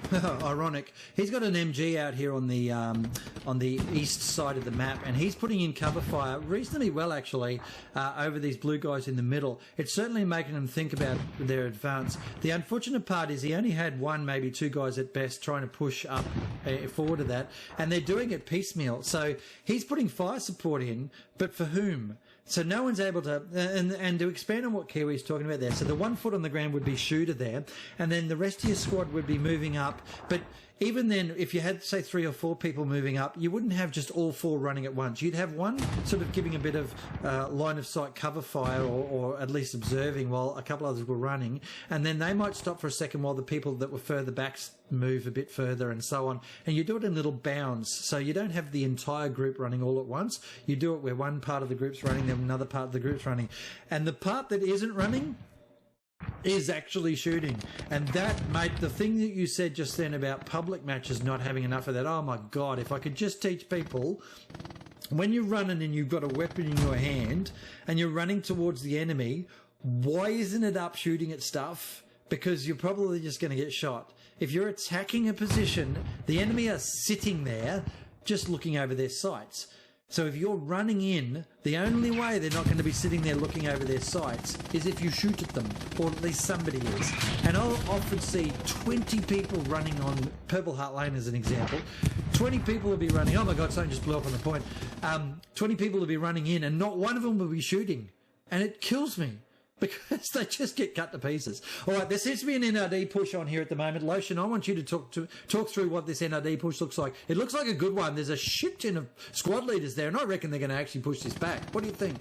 ironic. He's got an MG out here on the east side of the map, and he's putting in cover fire reasonably well, actually, over these blue guys in the middle. It's certainly making them think about their advance. The unfortunate part is he only had 1, maybe 2 guys at best trying to push up forward to that, and they're doing it piecemeal. So he's putting fire support in, but for whom? So no one's able to, and to expand on what Kiwi's talking about there, so the 1 foot on the ground would be Shooter there, and then the rest of your squad would be moving up. But even then, if you had, say, 3 or 4 people moving up, you wouldn't have just all 4 running at once. You'd have one sort of giving a bit of line of sight cover fire or at least observing while a couple others were running, and then they might stop for a second while the people that were further back move a bit further and so on. And you do it in little bounds, so you don't have the entire group running all at once. You do it where one part of the group's running, then another part of the group's running. And the part that isn't running is actually shooting. And that, mate, the thing that you said just then about public matches not having enough of that, oh my God, if I could just teach people, when you're running and you've got a weapon in your hand and you're running towards the enemy, why isn't it up shooting at stuff? Because you're probably just going to get shot. If you're attacking a position, the enemy are sitting there just looking over their sights. So if you're running in, the only way they're not going to be sitting there looking over their sights is if you shoot at them, or at least somebody is. And I'll often see 20 people running on Purple Heart Lane as an example. 20 people will be running, oh my God, something just blew up on the point. 20 people will be running in and not one of them will be shooting. And it kills me, because they just get cut to pieces. All right, there seems to be an NRD push on here at the moment. Lotion, I want you to talk through what this NRD push looks like. It looks like a good one. There's a shit ton of squad leaders there, and I reckon they're going to actually push this back. What do you think?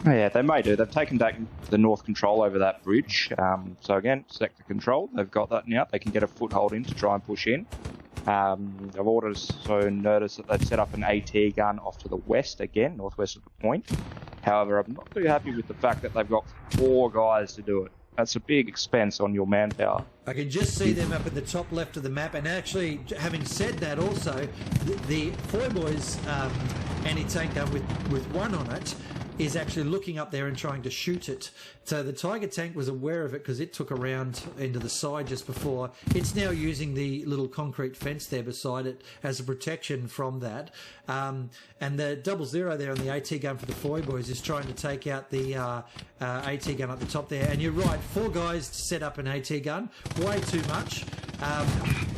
Oh, yeah, they may do. They've taken back the north control over that bridge. So again, sector control. They've got that now. They can get a foothold in to try and push in. I've also noticed that they've set up an AT gun off to the west again, northwest of the point. However, I'm not too happy with the fact that they've got 4 guys to do it. That's a big expense on your manpower. I can just see them up at the top left of the map. And actually, having said that also, the FBY boys anti-tank gun with 1 on it is actually looking up there and trying to shoot it. So the Tiger tank was aware of it because it took a round into the side just before. It's now using the little concrete fence there beside it as a protection from that. And the 00 there on the AT gun for the FBY boys is trying to take out the AT gun up the top there. And you're right, 4 guys to set up an AT gun. Way too much.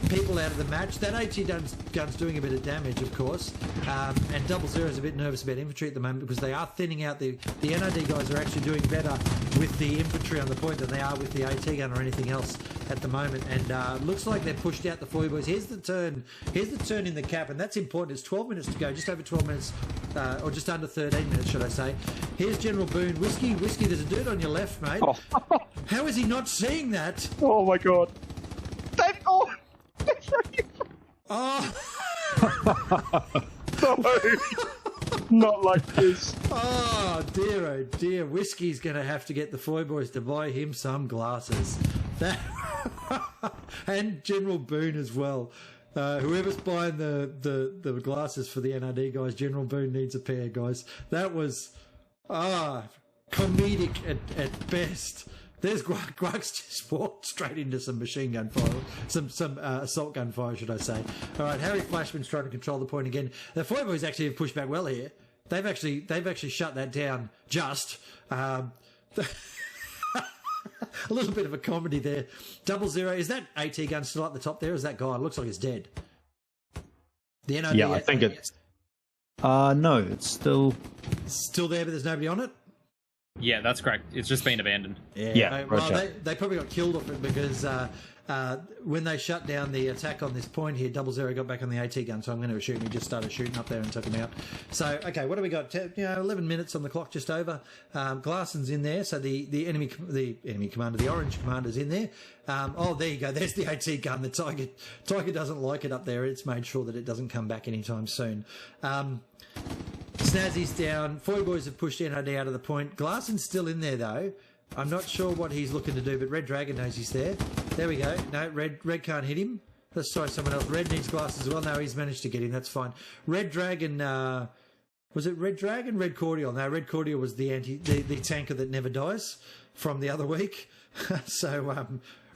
People out of the match. That AT gun's doing a bit of damage, of course. And 00 is a bit nervous about infantry at the moment because they are thinning out. The NRD guys are actually doing better with the infantry on the point than they are with the AT gun or anything else at the moment. And looks like they've pushed out the FBY boys. Here's the turn. Here's the turn in the cap, and that's important. It's 12 minutes to go, just over 12 minutes, or just under 13 minutes, should I say. Here's General Boone. Whiskey, there's a dude on your left, mate. Oh. How is he not seeing that? Oh my God. Oh. No, not like this. Oh dear. Whiskey's going to have to get the FBY boys to buy him some glasses. And General Boone as well. Whoever's buying the glasses for the NRD guys, General Boone needs a pair, guys. That was comedic at best. There's Grug's just walked straight into some machine gun fire, some assault gun fire, should I say. All right, Harry Flashman's trying to control the point again. The FBY boys actually have pushed back well here. They've actually shut that down just. A little bit of a comedy there. 00, is that AT gun still at the top there? Or is that guy? It looks like he's dead. The NRD. Yeah, I think it's. No, it's still there, but there's nobody on it. Yeah, that's correct. It's just been abandoned. Yeah, Well, Roger. they probably got killed off it because when they shut down the attack on this point here, 00 got back on the AT gun, so I'm going to assume he just started shooting up there and took him out. So, okay, what do we got? 11 minutes on the clock, just over. Glasson's in there, so the enemy commander, the orange commander's in there. There you go. There's the AT gun. The Tiger doesn't like it up there. It's made sure that it doesn't come back anytime soon. Snazzy's down. Foy boys have pushed NRD out of the point. Glasson's still in there, though. I'm not sure what he's looking to do, but Red Dragon knows he's there. There we go. No, Red can't hit him. Let's try someone else. Red needs glasses as well. No, he's managed to get him. That's fine. Red Dragon... was it Red Dragon? Red Cordial. No, Red Cordial was the tanker that never dies from the other week. So...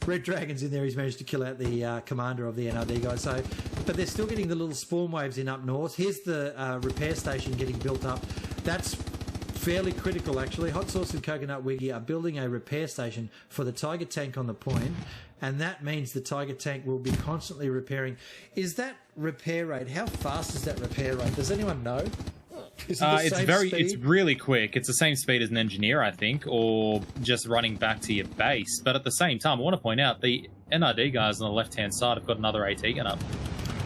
Red Dragon's in there. He's managed to kill out the commander of the NRD guy. So, but they're still getting the little spawn waves in up north. Here's the repair station getting built up. That's fairly critical, actually. Hot Sauce and Coconut Wiggy are building a repair station for the Tiger tank on the point, and that means the Tiger tank will be constantly repairing. Is that repair rate? How fast is that repair rate? Does anyone know? It's really quick. It's the same speed as an engineer, I think, or just running back to your base. But at the same time, I want to point out the NRD guys on the left-hand side have got another AT gun up.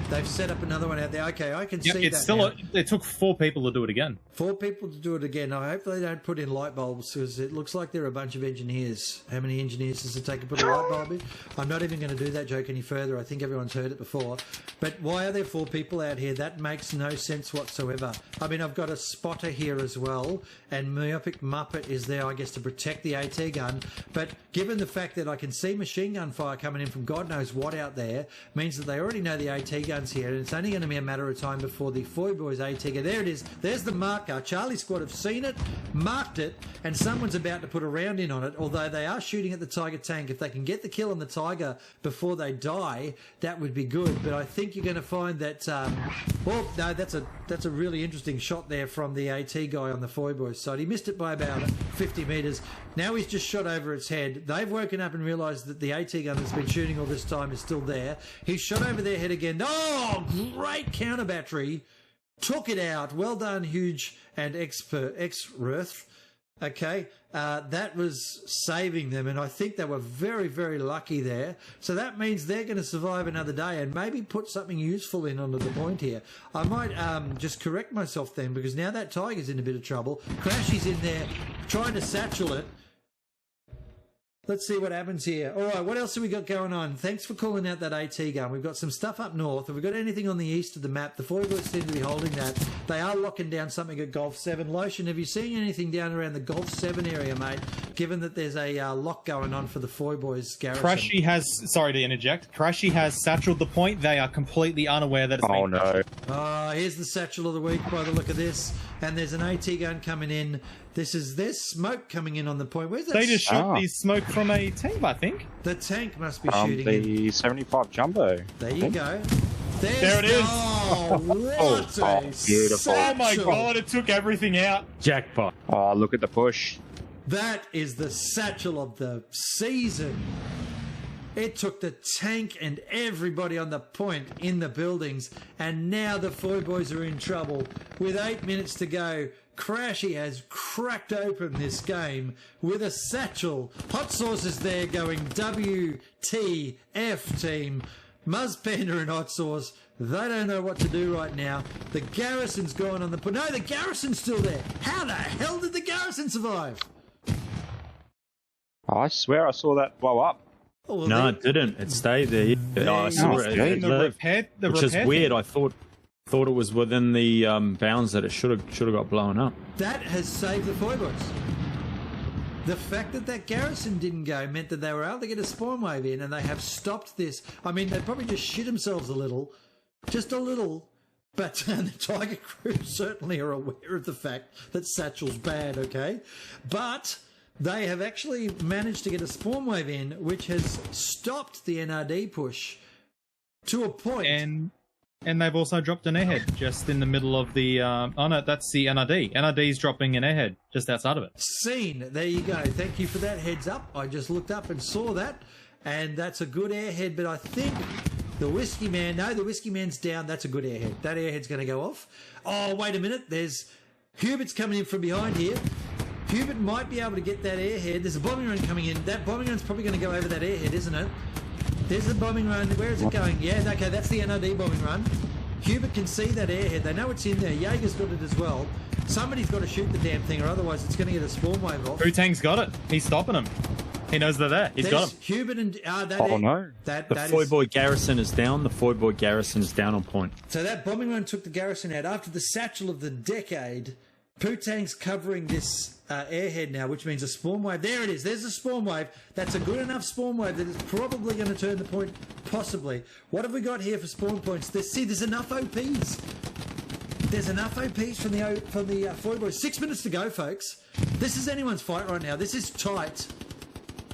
They've set up another one out there. Okay, I can see it's that. It took 4 people to do it again. 4 people to do it again. I hope they don't put in light bulbs because it looks like they're a bunch of engineers. How many engineers does it take to put a light bulb in? I'm not even going to do that joke any further. I think everyone's heard it before. But why are there 4 people out here? That makes no sense whatsoever. I mean, I've got a spotter here as well, and Myopic Muppet is there, I guess, to protect the AT gun. But given the fact that I can see machine gun fire coming in from God knows what out there, means that they already know the AT gun's here, and it's only going to be a matter of time before the Foy Boys AT gun. There it is. There's the marker. Charlie Squad have seen it, marked it, and someone's about to put a round in on it, although they are shooting at the Tiger tank. If they can get the kill on the Tiger before they die, that would be good. But I think you're going to find that... no, that's a really interesting shot there from the AT guy on the Foy Boys side. He missed it by about 50 metres. Now he's just shot over its head. They've woken up and realised that the AT gun that's been shooting all this time is still there. He's shot over their head again. Oh, great counter battery. Took it out. Well done, Huge and X-Rurth. Okay, that was saving them, and I think they were very, very lucky there. So that means they're going to survive another day and maybe put something useful in onto the point here. I might just correct myself then, because now that Tiger's in a bit of trouble. Crashy's in there trying to satchel it. Let's see what happens here. All right, what else have we got going on? Thanks for calling out that AT gun. We've got some stuff up north. Have we got anything on the east of the map? The Foy Boys seem to be holding that. They are locking down something at Golf 7. Lotion, have you seen anything down around the Golf 7 area, mate, given that there's a lock going on for the Foy Boys garrison? Crashy has... Sorry to interject. Crashy has satcheled the point. They are completely unaware that it's been... no. Here's the satchel of the week by the look of this. And there's an AT gun coming in. There's smoke coming in on the point. Where's that? They just shoot these smoke from a tank, I think. The tank must be shooting the 75 Jumbo. There you go. There it is. Oh, what a beautiful. Oh my satchel. god, it took everything out. Jackpot. Oh, look at the push. That is the satchel of the season. It took the tank and everybody on the point in the buildings, and now the Foy Boys are in trouble. With 8 minutes to go, Crashy has cracked open this game with a satchel. Hot Sauce is there going WTF team. Muzz Panda and Hot Sauce, they don't know what to do right now. The garrison's gone on the point. No, the garrison's still there. How the hell did the garrison survive? Oh, I swear I saw that blow up. Oh, well, No, it didn't. It stayed there. I saw it. It lived, which is weird. I thought it was within the bounds that it should have got blown up. That has saved the Foy Boys. The fact that that garrison didn't go meant that they were able to get a spawn wave in, and they have stopped this. I mean, they probably just shit themselves a little, just a little. But the Tiger crew certainly are aware of the fact that satchel's bad. Okay, but they have actually managed to get a spawn wave in, which has stopped the NRD push to a point. And they've also dropped an airhead just in the middle of the... oh, no, that's the NRD. NRD's dropping an airhead just outside of it. Seen. There you go. Thank you for that heads up. I just looked up and saw that, and that's a good airhead, but I think The Whiskey Man, no, the Whiskey Man's down. That's a good airhead. That airhead's going to go off. Oh, wait a minute. There's Hubert's coming in from behind here. Hubert might be able to get that airhead. There's a bombing run coming in. That bombing run's probably going to go over that airhead, isn't it? There's the bombing run. Where is it going? Yeah, okay, that's the NRD bombing run. Hubert can see that airhead. They know it's in there. Jaeger's got it as well. Somebody's got to shoot the damn thing, or otherwise it's going to get a spawn wave off. Wu-Tang's got it. He's stopping them. He knows they're there. He's got them. Hubert and no. The Foyboy garrison is down. The Foyboy garrison is down on point. So that bombing run took the garrison out. After the satchel of the decade, Wu-Tang's covering this airhead now, which means a spawn wave. There it is. There's a spawn wave. That's a good enough spawn wave that is probably going to turn the point, possibly. What have we got here for spawn points? There's enough OPs. There's enough OPs from the Foyboys. 6 minutes to go, folks. This is anyone's fight right now. This is tight.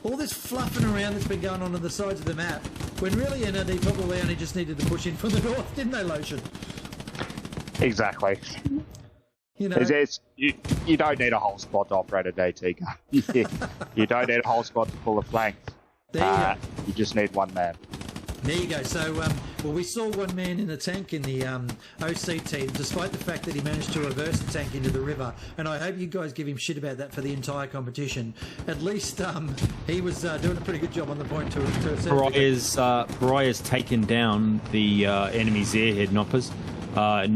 All this fluffing around that's been going on the sides of the map, when really NRD probably only just needed to push in from the north, didn't they, Lotion? Exactly. You know, you don't need a whole squad to operate a DT gun. You don't need a whole squad to pull a flank. You just need one man. There you go. So, we saw one man in a tank in the OC team, despite the fact that he managed to reverse the tank into the river. And I hope you guys give him shit about that for the entire competition. At least he was doing a pretty good job on the point to a certain degree. Pariah's taken down the enemy's airhead, Noppers.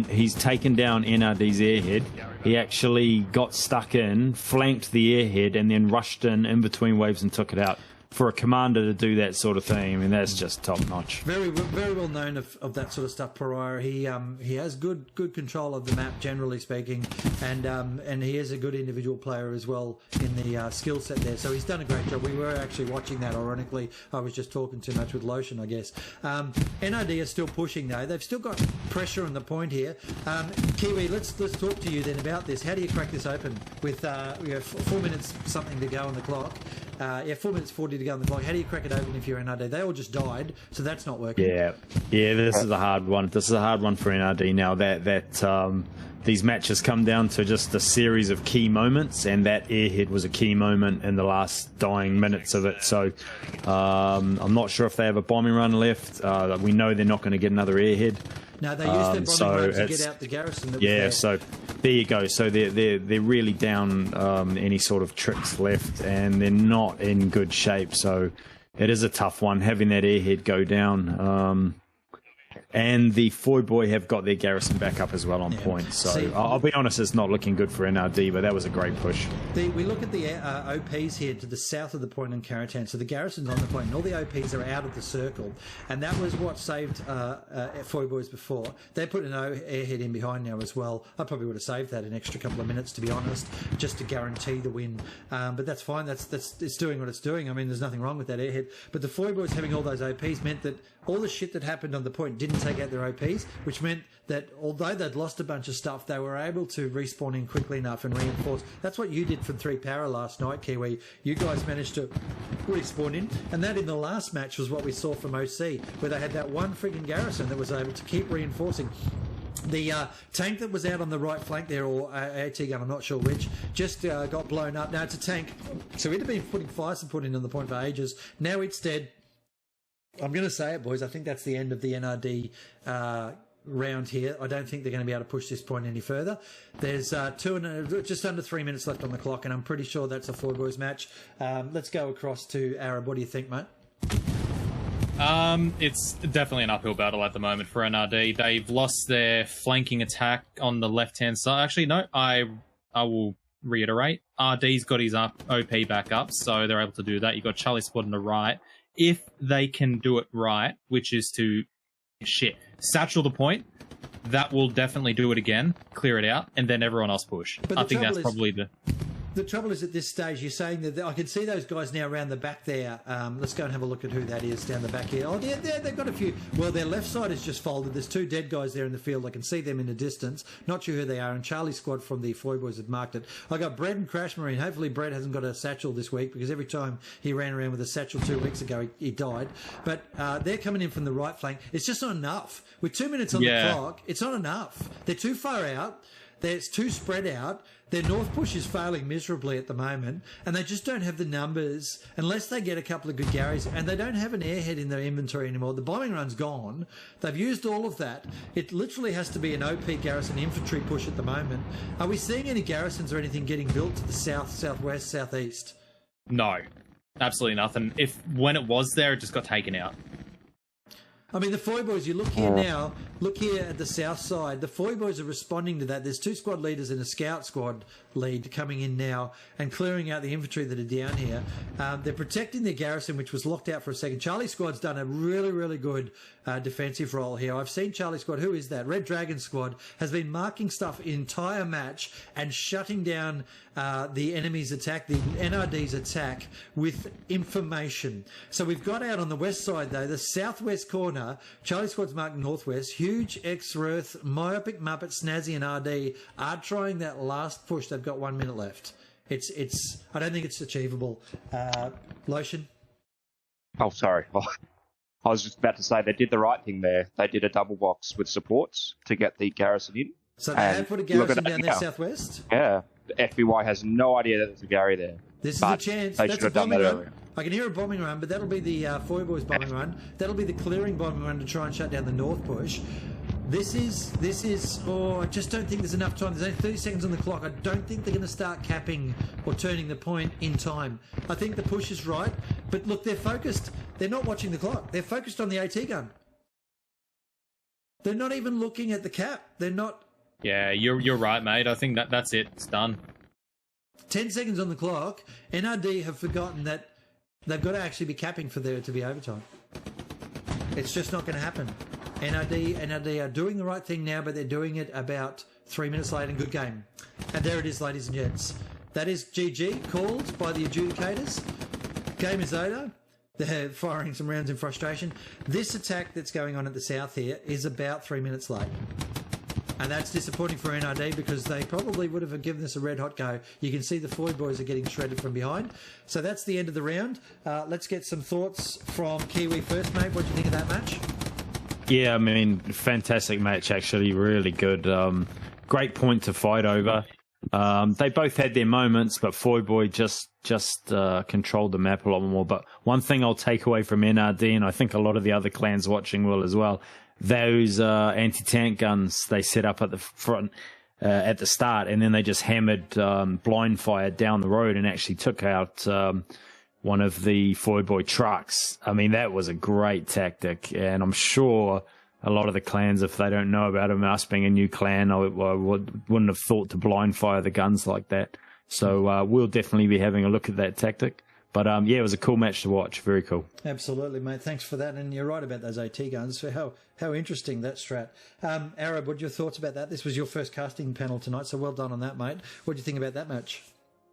He's taken down NRD's airhead. He actually got stuck in, flanked the airhead, and then rushed in between waves and took it out. For a commander to do that sort of thing, I mean, that's just top notch. Very well known of that sort of stuff, Pariah. He has good control of the map, generally speaking, and he is a good individual player as well in the skill set there. So he's done a great job. We were actually watching that. Ironically, I was just talking too much with Lotion, I guess. NRD are still pushing though. They've still got pressure on the point here. Kiwi, let's talk to you then about this. How do you crack this open with 4 minutes something to go on the clock? 4 minutes 40 to go on the clock. How do you crack it open if you're NRD? They all just died, so that's not working. Yeah. This is a hard one. This is a hard one for NRD now. That these matches come down to just a series of key moments, and that airhead was a key moment in the last dying minutes of it. So I'm not sure if they have a bombing run left. We know they're not going to get another airhead. No, they used their bombing run to get out the garrison. That was there. So there you go. So they're really down any sort of tricks left, and they're not in good shape. So it is a tough one having that airhead go down. And the Foyboy have got their garrison back up as well on point. So I'll be honest, it's not looking good for NRD, but that was a great push. We look at the OPs here to the south of the point in Karatan. So the garrison's on the point, and all the OPs are out of the circle. And that was what saved Foyboys before. They put an airhead in behind now as well. I probably would have saved that an extra couple of minutes, to be honest, just to guarantee the win. But that's fine. It's doing what it's doing. I mean, there's nothing wrong with that airhead. But the Foyboys having all those OPs meant that all the shit that happened on the point didn't take out their OPs, which meant that although they'd lost a bunch of stuff, they were able to respawn in quickly enough and reinforce. That's what you did from 3 Power last night, Kiwi. You guys managed to respawn in, and that in the last match was what we saw from OC, where they had that one frigging garrison that was able to keep reinforcing. The tank that was out on the right flank there, or AT gun, I'm not sure which, just got blown up. Now it's a tank, so it had been putting fire support in on the point for ages. Now it's dead. I'm going to say it, boys. I think that's the end of the NRD round here. I don't think they're going to be able to push this point any further. There's just under 3 minutes left on the clock, and I'm pretty sure that's a Foyboys match. Let's go across to Arab. What do you think, mate? It's definitely an uphill battle at the moment for NRD. They've lost their flanking attack on the left-hand side. Actually, no, I will reiterate. RD's got his OP back up, so they're able to do that. You've got Charlie Squad on the right. If they can do it right, which is to satchel the point, that will definitely do it again, clear it out, and then everyone else push. I think that's probably the trouble is at this stage, you're saying that I can see those guys now around the back there. Let's go and have a look at who that is down the back here. Oh, they've got a few. Well, their left side is just folded. There's 2 dead guys there in the field. I can see them in the distance. Not sure who they are. And Charlie Squad from the Foyboys have marked it. I got Brad and Crash Marine. Hopefully Brad hasn't got a satchel this week, because every time he ran around with a satchel 2 weeks ago, he died. But they're coming in from the right flank. It's just not enough. With 2 minutes on the clock, it's not enough. They're too far out. It's too spread out. Their north push is failing miserably at the moment, and they just don't have the numbers unless they get a couple of good Garys, and they don't have an airhead in their inventory anymore. The bombing run's gone. They've used all of that. It literally has to be an OP garrison infantry push at the moment. Are we seeing any garrisons or anything getting built to the south, southwest, southeast? No, absolutely nothing. When it was there, it just got taken out. I mean, the Foy Boys, you look here now, look here at the south side. The Foy Boys are responding to that. There's 2 squad leaders and a scout squad lead coming in now and clearing out the infantry that are down here. They're protecting their garrison, which was locked out for a second. Charlie Squad's done a really, really good defensive role here. I've seen Charlie Squad. Who is that? Red Dragon Squad has been marking stuff the entire match and shutting down the enemy's attack, the NRD's attack, with information. So we've got out on the west side, though, the southwest corner. Charlie Squad's marked northwest. Huge, X-Rirth, Myopic, Muppet, Snazzy and RD are trying that last push. They've got 1 minute left. I don't think it's achievable. Lotion? Oh, sorry. I was just about to say they did the right thing there. They did a double box with supports to get the garrison in. So they have put a garrison down there southwest? Yeah. The FBY has no idea that there's a Gary there. This is a chance. They That's should a have done bombing that run. earlier. I can hear a bombing run, but that'll be the Foy Boys bombing run. That'll be the clearing bombing run to try and shut down the north push. This is, I just don't think there's enough time. There's only 30 seconds on the clock. I don't think they're going to start capping or turning the point in time. I think the push is right, but look, they're focused. They're not watching the clock. They're focused on the AT gun. They're not even looking at the cap. They're not. Yeah, you're right, mate. I think that's it. It's done. 10 seconds on the clock. NRD have forgotten that they've got to actually be capping for there to be overtime. It's just not going to happen. NRD are doing the right thing now, but they're doing it about 3 minutes late in good game. And there it is, ladies and gents. That is GG, called by the adjudicators. Game is over. They're firing some rounds in frustration. This attack that's going on at the south here is about 3 minutes late. And that's disappointing for NRD because they probably would have given this a red hot go. You can see the Foy Boys are getting shredded from behind. So that's the end of the round. Let's get some thoughts from Kiwi first, mate. What do you think of that match? Yeah, I mean, fantastic match, actually. Really good. Great point to fight over. They both had their moments, but Foy Boy just controlled the map a lot more. But one thing I'll take away from NRD, and I think a lot of the other clans watching will as well, those anti-tank guns they set up at the front at the start, and then they just hammered blind fire down the road and actually took out one of the Foy Boy trucks. I mean, that was a great tactic, and I'm sure a lot of the clans, if they don't know about them, us being a new clan, I wouldn't have thought to blind fire the guns like that. So we'll definitely be having a look at that tactic. But yeah, it was a cool match to watch. Very cool. Absolutely, mate. Thanks for that. And you're right about those AT guns. So how interesting that strat. Arab, what are your thoughts about that? This was your first casting panel tonight, so well done on that, mate. What do you think about that match?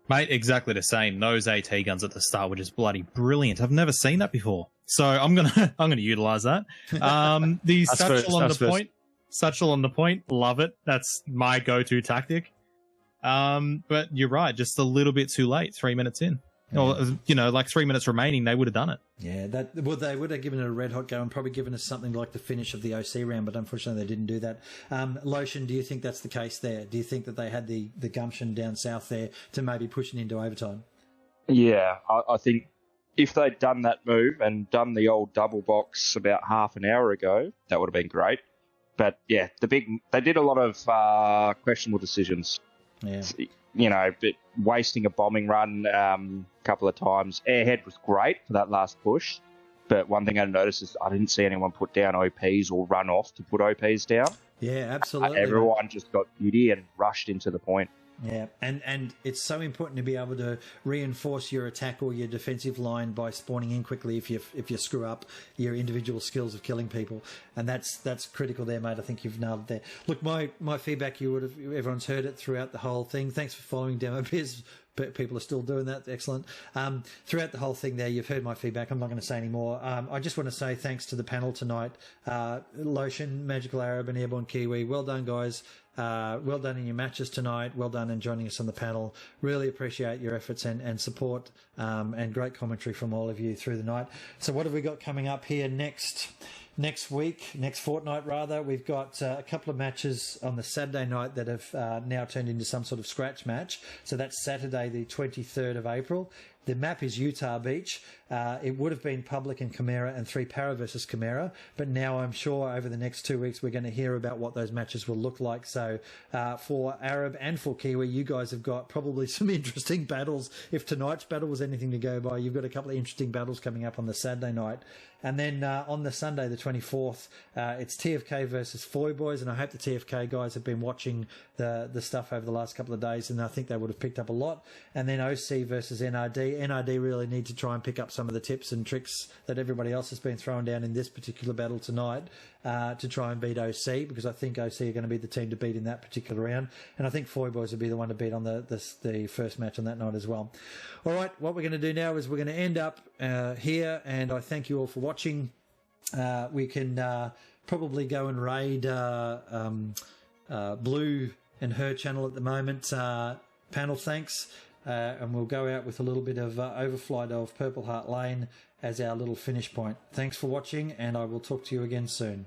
Mate, exactly the same. Those AT guns at the start were just bloody brilliant. I've never seen that before, so I'm gonna utilize that. The satchel on the point, satchel on the point, love it. That's my go-to tactic. But you're right, just a little bit too late. 3 minutes in. Or, like 3 minutes remaining, they would have done it. Yeah, they would have given it a red hot go and probably given us something like the finish of the OC round, but unfortunately they didn't do that. Lotion, do you think that's the case there? Do you think that they had the gumption down south there to maybe pushing into overtime? Yeah, I think if they'd done that move and done the old double box about half an hour ago, that would have been great. But yeah, they did a lot of questionable decisions. Yeah. But wasting a bombing run a couple of times. Airhead was great for that last push, but one thing I noticed is I didn't see anyone put down OPs or run off to put OPs down. Yeah, absolutely. Everyone just got giddy and rushed into the point. Yeah, and it's so important to be able to reinforce your attack or your defensive line by spawning in quickly if you screw up your individual skills of killing people, and that's critical there, mate. I think you've nailed it there. Look, my feedback, everyone's heard it throughout the whole thing. Thanks for following Demo Biz. People are still doing that. Excellent. Throughout the whole thing there, you've heard my feedback. I'm not going to say any more. I just want to say thanks to the panel tonight. Lotion, Magical Arab and Airborne Kiwi. Well done, guys. Well done in your matches tonight. Well done in joining us on the panel. Really appreciate your efforts and support and great commentary from all of you through the night. So what have we got coming up here next? next fortnight rather. We've got a couple of matches on the Saturday night that have now turned into some sort of scratch match. So that's Saturday, the 23rd of April. The map is Utah Beach. It would have been Public and Chimera and 3 Para versus Chimera, but now I'm sure over the next 2 weeks we're going to hear about what those matches will look like. So for Arab and for Kiwi, you guys have got probably some interesting battles. If tonight's battle was anything to go by, you've got a couple of interesting battles coming up on the Saturday night. And then on the Sunday, the 24th, it's TFK versus Foy Boys, and I hope the TFK guys have been watching the stuff over the last couple of days, and I think they would have picked up a lot. And then OC versus NRD. NRD really need to try and pick up some of the tips and tricks that everybody else has been throwing down in this particular battle tonight to try and beat OC, because I think OC are going to be the team to beat in that particular round. And I think Foy Boys will be the one to beat on the first match on that night as well. All right, what we're going to do now is we're going to end up here, and I thank you all for watching. We can probably go and raid Blue and her channel at the moment. Panel thanks. And we'll go out with a little bit of overflight of Purple Heart Lane as our little finish point. Thanks for watching, and I will talk to you again soon.